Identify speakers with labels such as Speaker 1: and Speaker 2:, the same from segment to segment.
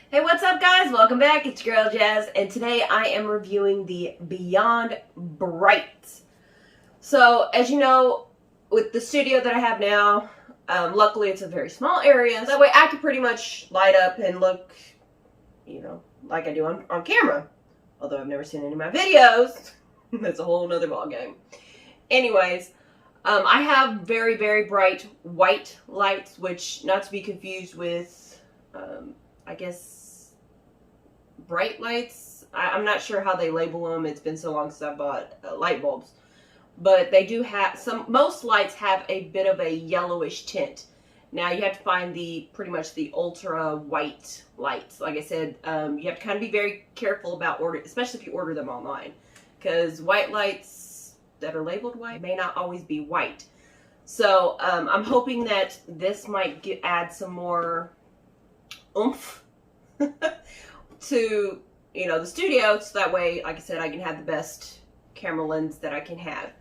Speaker 1: Hey, what's up guys? Welcome back. It's your girl Jazz, and today I am reviewing the Beyond Bright. So, as you know, with the studio that I have now, luckily it's a very small area, so that way I can pretty much light up and look, like I do on camera. Although I've never seen any of my videos. That's a whole nother ballgame. Anyways, I have very, very bright white lights, which not to be confused with, I guess, bright lights. I'm not sure how they label them. It's been so long since I bought light bulbs. But they do have, most lights have a bit of a yellowish tint. Now you have to find pretty much the ultra white lights. Like I said, you have to kind of be very careful about especially if you order them online. Because white lights that are labeled white may not always be white. So I'm hoping that this might add some more oomph to the studio, so that way, like I said, I can have the best camera lens that I can have.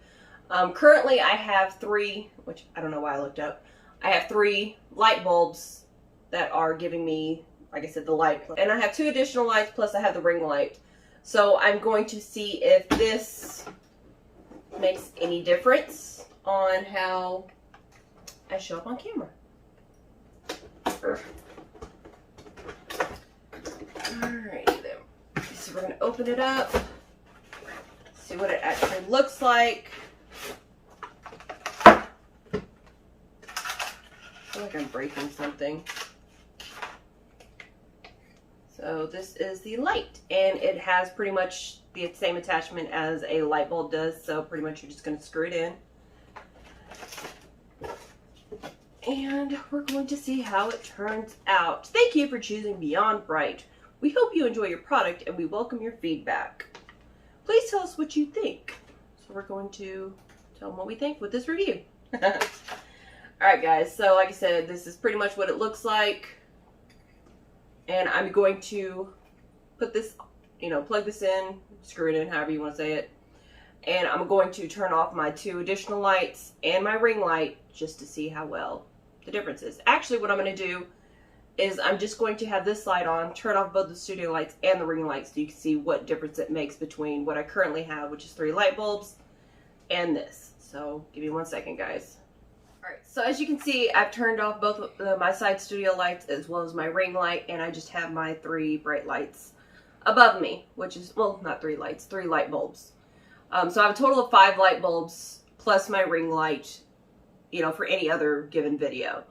Speaker 1: Currently I have three, which I don't know why I looked up. I have 3 light bulbs that are giving me, like I said, the light, and I have 2 additional lights, plus I have the ring light. So I'm going to see if this makes any difference on how I show up on camera. Alrighty then. So we're going to open it up, see what it actually looks like. I feel like I'm breaking something. So this is the light, and it has pretty much the same attachment as a light bulb does, so pretty much you're just going to screw it in. And we're going to see how it turns out. Thank you for choosing Beyond Bright. We hope you enjoy your product, and we welcome your feedback. Please tell us what you think. So we're going to tell them what we think with this review. Alright guys, so like I said, this is pretty much what it looks like. And I'm going to put this, plug this in, screw it in, however you want to say it. And I'm going to turn off my 2 additional lights and my ring light just to see how well the difference is. Actually, what I'm going to do is I'm just going to have this light on, turn off both the studio lights and the ring lights so you can see what difference it makes between what I currently have, which is 3 light bulbs, and this. So give me 1 second, guys. Alright, so as you can see, I've turned off both my side studio lights as well as my ring light, and I just have my 3 bright lights above me, which is, well, not 3 lights, 3 light bulbs. So I have a total of 5 light bulbs plus my ring light, for any other given video.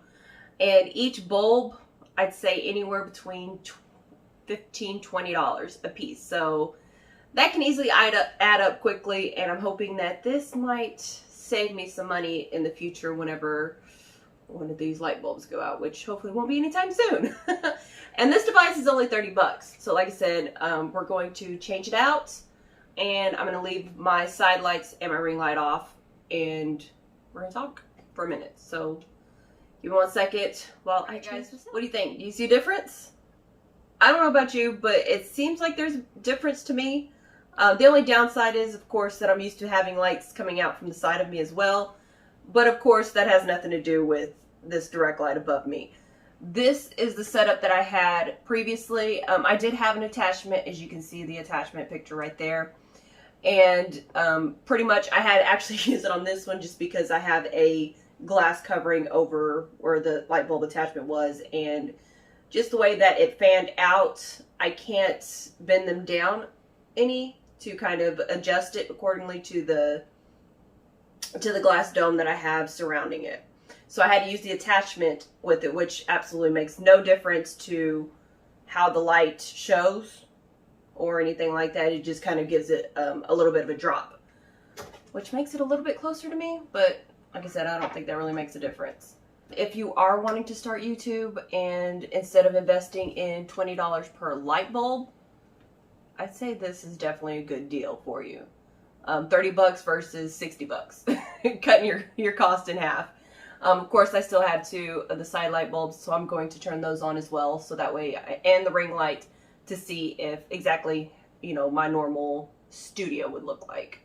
Speaker 1: And each bulb, I'd say anywhere between $15, $20 a piece. So that can easily add up quickly, and I'm hoping that this might save me some money in the future whenever one of these light bulbs go out, which hopefully won't be anytime soon. And this device is only 30 bucks. So like I said, we're going to change it out, and I'm going to leave my side lights and my ring light off, and we're going to talk for a minute. So give me 1 second while I try this. What do you think? Do you see a difference? I don't know about you, but it seems like there's a difference to me. The only downside is, of course, that I'm used to having lights coming out from the side of me as well. But, of course, that has nothing to do with this direct light above me. This is the setup that I had previously. I did have an attachment, as you can see the attachment picture right there. And pretty much I had actually used it on this one just because I have a glass covering over where the light bulb attachment was. And just the way that it fanned out, I can't bend them down any to kind of adjust it accordingly to the glass dome that I have surrounding it. So I had to use the attachment with it, which absolutely makes no difference to how the light shows or anything like that. It just kind of gives it a little bit of a drop, which makes it a little bit closer to me, but like I said, I don't think that really makes a difference. If you are wanting to start YouTube, and instead of investing in $20 per light bulb, I'd say this is definitely a good deal for you. 30 bucks versus 60 bucks, cutting your cost in half. Of course, I still have 2 of the side light bulbs, so I'm going to turn those on as well, so that way, and the ring light, to see if exactly, my normal studio would look like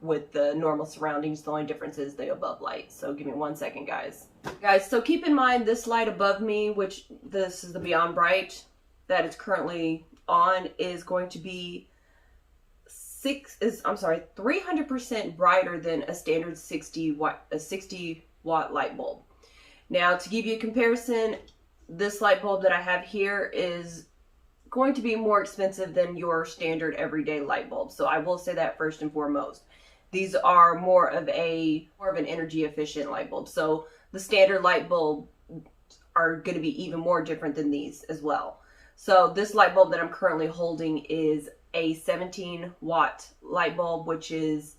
Speaker 1: with the normal surroundings. The only difference is the above light. So give me 1 second, guys. Guys, so keep in mind this light above me, which this is the Beyond Bright. that it's currently on is going to be 300% brighter than a standard 60 watt light bulb. Now, to give you a comparison, this light bulb that I have here is going to be more expensive than your standard everyday light bulb. So I will say that first and foremost. These are more of an energy efficient light bulb. So the standard light bulb are going to be even more different than these as well. So this light bulb that I'm currently holding is a 17 watt light bulb, which is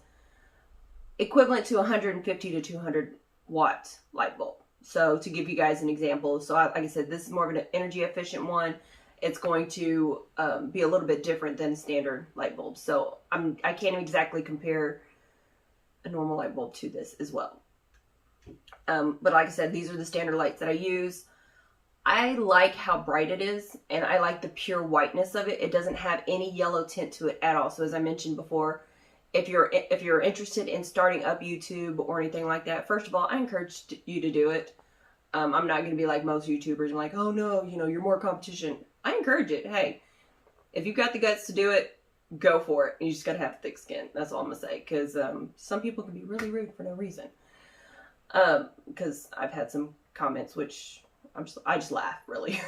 Speaker 1: equivalent to 150 to 200 watt light bulb. So to give you guys an example, so like I said, this is more of an energy efficient one. It's going to be a little bit different than standard light bulbs. So I can't exactly compare a normal light bulb to this as well. But like I said, these are the standard lights that I use. I like how bright it is, and I like the pure whiteness of it. It doesn't have any yellow tint to it at all. So as I mentioned before, if you're interested in starting up YouTube or anything like that, first of all, I encourage you to do it. I'm not going to be like most YouTubers and like, oh no, you're more competition. I encourage it. Hey, if you've got the guts to do it, go for it. You just got to have thick skin. That's all I'm going to say. Because some people can be really rude for no reason. Because I've had some comments which I just laugh, really.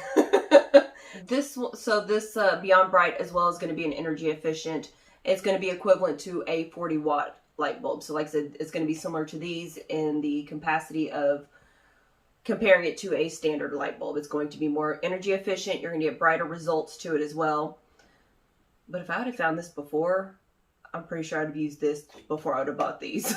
Speaker 1: This Beyond Bright as well is going to be an energy efficient. It's going to be equivalent to a 40 watt light bulb. So like I said, it's going to be similar to these in the capacity of comparing it to a standard light bulb. It's going to be more energy efficient. You're going to get brighter results to it as well. But if I would have found this before, I'm pretty sure I'd have used this before I would have bought these.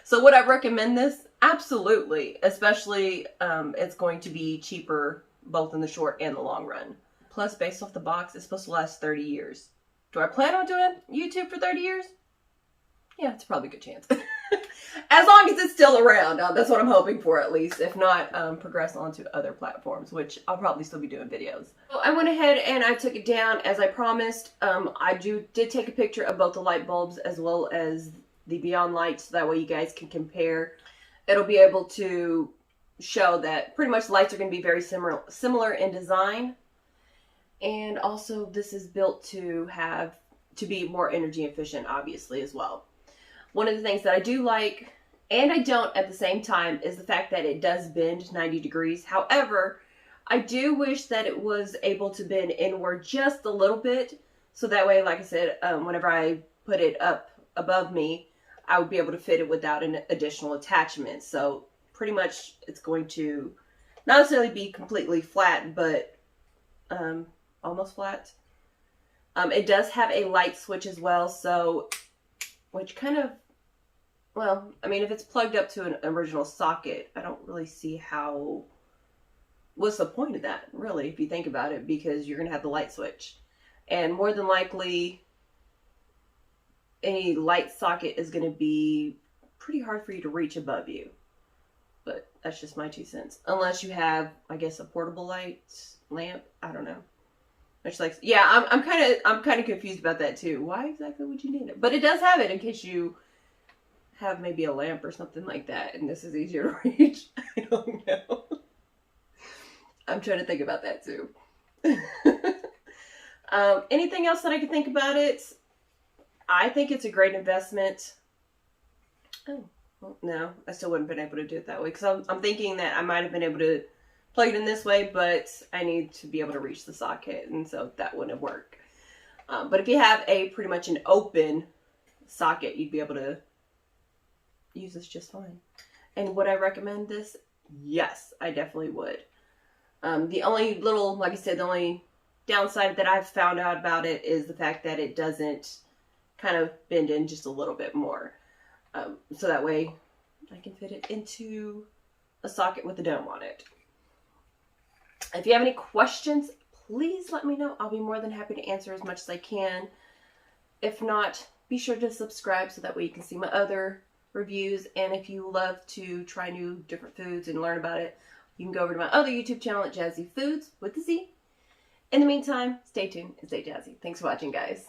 Speaker 1: So would I recommend this? Absolutely. Especially it's going to be cheaper both in the short and the long run. Plus, based off the box, it's supposed to last 30 years. Do I plan on doing YouTube for 30 years? Yeah, it's probably a good chance. As long as it's still around. That's what I'm hoping for, at least. If not, progress on to other platforms, which I'll probably still be doing videos. So I went ahead and I took it down as I promised. I did take a picture of both the light bulbs as well as the Beyond lights, so that way you guys can compare. It'll be able to show that pretty much lights are going to be very similar in design. And also this is built to be more energy efficient, obviously, as well. One of the things that I do like, and I don't at the same time, is the fact that it does bend 90 degrees. However, I do wish that it was able to bend inward just a little bit. So that way, like I said, whenever I put it up above me, I would be able to fit it without an additional attachment. So pretty much it's going to not necessarily be completely flat, but almost flat. It does have a light switch as well, so which kind of, well, I mean, if it's plugged up to an original socket, I don't really see what's the point of that, really, if you think about it, because you're going to have the light switch. And more than likely, any light socket is going to be pretty hard for you to reach above you. But that's just my 2 cents. Unless you have, I guess, a portable lamp. I don't know. It's like, yeah, I'm kind of confused about that too. Why exactly would you need it? But it does have it in case you have maybe a lamp or something like that, and this is easier to reach. I don't know. I'm trying to think about that too. Anything else that I can think about it? I think it's a great investment. Oh, well, no, I still wouldn't have been able to do it that way, because I'm thinking that I might have been able to plug it in this way, but I need to be able to reach the socket, and so that wouldn't have worked. But if you have pretty much an open socket, you'd be able to use this just fine. And would I recommend this? Yes, I definitely would. The only like I said, the only downside that I've found out about it is the fact that it doesn't kind of bend in just a little bit more. So that way I can fit it into a socket with a dome on it. If you have any questions, please let me know. I'll be more than happy to answer as much as I can. If not, be sure to subscribe so that way you can see my other reviews. And if you love to try new different foods and learn about it, you can go over to my other YouTube channel at Jazzy Foods with the Z. In the meantime, stay tuned and stay jazzy. Thanks for watching, guys.